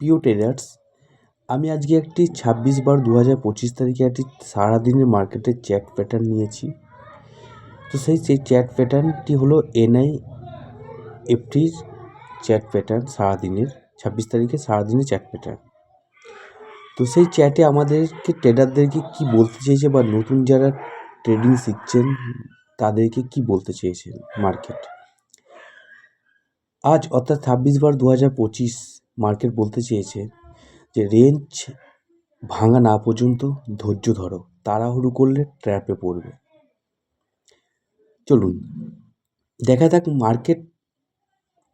প্রিয় ট্রেডার্স, আমি আজকে একটি 26/12/25 তারিখে একটি সারাদিনের মার্কেটের চ্যাট প্যাটার্ন নিয়েছি। তো সেই চ্যাট প্যাটার্নটি হলো NIFTর চ্যাট প্যাটার্ন সারাদিনের 26 তারিখে সারাদিনের চ্যাট প্যাটার্ন। তো সেই চ্যাটে আমাদেরকে ট্রেডারদেরকে কি বলতে চেয়েছে বা নতুন যারা ট্রেডিং শিখছেন তাদেরকে কি বলতে চেয়েছেন মার্কেট। আজ অর্থাৎ 26/12/25 মার্কেট বলতে চেয়েছে যে রেঞ্জ ভাঙা না পর্যন্ত ধৈর্য ধরো, তাড়াহুড়ো করলে ট্র্যাপে পড়বে। চলুন দেখা যাক মার্কেট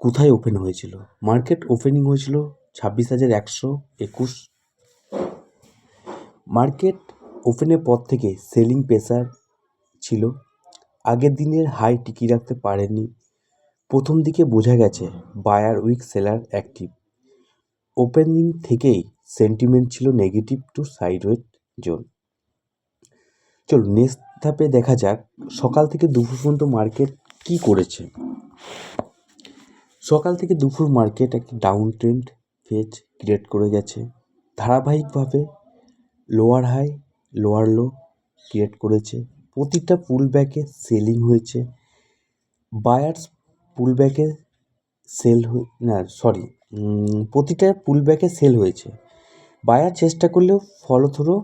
কোথায় ওপেন হয়েছিল। মার্কেট ওপেনিং হয়েছিল 26,121। মার্কেট ওপেনের পর থেকে সেলিং প্রেসার ছিল, আগের দিনের হাই টিকিয়ে রাখতে পারেনি। প্রথম দিকে বোঝা গেছে buyer weak, seller active. Opening থেকেই সেন্টিমেন্ট ছিল নেগেটিভ টু সাইডওয়েজ জোন। চলুন নেক্সট ধাপে দেখা যাক সকাল থেকে দুপুর পর্যন্ত মার্কেট কি করেছে। সকাল থেকে দুপুর মার্কেট একটি ডাউন ট্রেন্ড ফেজ ক্রিয়েট করে গেছে। ধারাবাহিকভাবে lower high lower low create করেছে। প্রতিটা পুল ব্যাকে সেলিং হয়েছে। বায়ার্স পুল ব্যাকে প্রতিটা পুল ব্যাকে সেল হয়েছে। বায়ার চেষ্টা করলেও ফলো থ্রো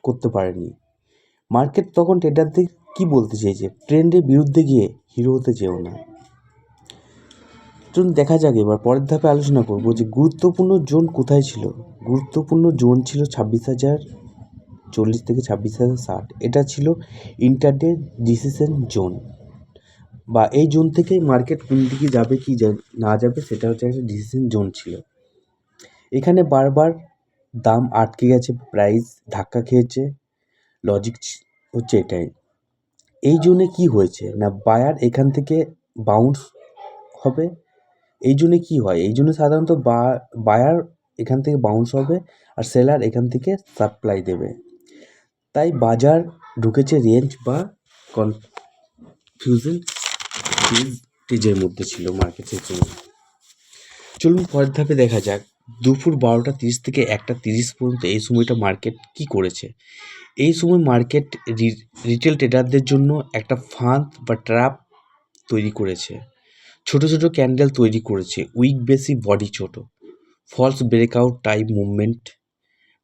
করতে পারেনি। মার্কেট তখন ট্রেডারদের কি বলতে চেয়েছে, ট্রেন্ডের বিরুদ্ধে গিয়ে হিরো হতে চেও না। চলুন দেখা যাক এবার পরের ধাপে আলোচনা করবো যে গুরুত্বপূর্ণ জোন কোথায় ছিল। গুরুত্বপূর্ণ জোন ছিল 26,040 থেকে 26,060। এটা ছিল ইন্টারডে ডিসিশন জোন, বা এই জোন থেকে মার্কেট কোন দিকে যাবে কি না যাবে সেটা হচ্ছে একটা ডিসিশন জোন ছিল। এখানে বারবার দাম আটকে গেছে, প্রাইস ধাক্কা খেয়েছে। লজিক হচ্ছে এটাই। এই জোনে কি হয়েছে না, বায়ার এখান থেকে বাউন্স হবে। এই জন্যে কি হয়, এই জন্য সাধারণত বায়ার এখান থেকে বাউন্স হবে আর সেলার এখান থেকে সাপ্লাই দেবে। তাই বাজার ঢুকেছে রেঞ্জ বা কনফিউশন স্টেজের মধ্যে ছিল মার্কেটের জন্য। চলুন পরের ধাপে দেখা যাক দুপুর 12:30 থেকে 1:30 পর্যন্ত এই সময়টা মার্কেট কি করেছে। এই সময় মার্কেট রিটেল ট্রেডারদের জন্য একটা ফাঁদ বা ট্র্যাপ তৈরি করেছে। ছোট ছোট ক্যান্ডেল তৈরি করেছে, উইক বেশি, বডি ছোট, false breakout type movement.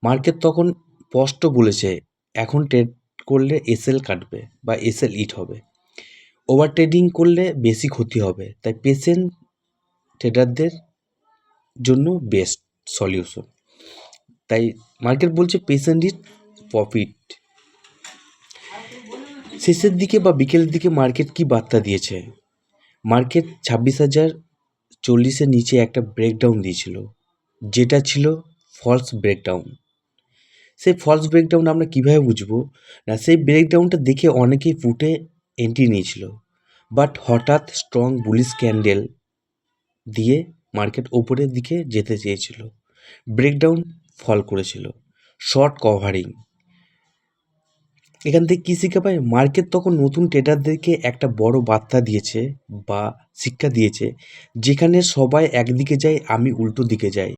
Market তখন স্পষ্ট বলেছে এখন ট্রেড করলে এসএল কাটবে বা এসএল ইট হবে। ওভার ট্রেডিং করলে বেশি ক্ষতি হবে, তাই পেশেন্ট ট্রেডারদের জন্য বেস্ট সলিউশন। তাই মার্কেট বলছে পেশেন্ট ইট প্রফিট। শেষের দিকে বা বিকেলের দিকে মার্কেট কি বার্তা দিয়েছে। মার্কেট 26,040-এর নিচে একটা ব্রেকডাউন দিয়েছিল, যেটা ছিল ফলস ব্রেকডাউন। সেই ফলস ব্রেকডাউন আমরা কীভাবে বুঝবো না, সেই ব্রেকডাউনটা দেখে অনেকেই ফুটে এন্ট্রি নিয়েছিল, বাট হঠাৎ স্ট্রং বুলিশ ক্যান্ডেল দিয়ে মার্কেট ওপরের দিকে যেতে চেয়েছিল, ব্রেকডাউন ফল করেছিল। শর্ট কভারিং, এখান থেকে কী শিক্ষা পাই, মার্কেট তখন নতুন ট্রেডারদেরকে একটা বড় বার্তা দিয়েছে বা শিক্ষা দিয়েছে, যেখানে সবাই একদিকে যায় আমি উল্টো দিকে যাই।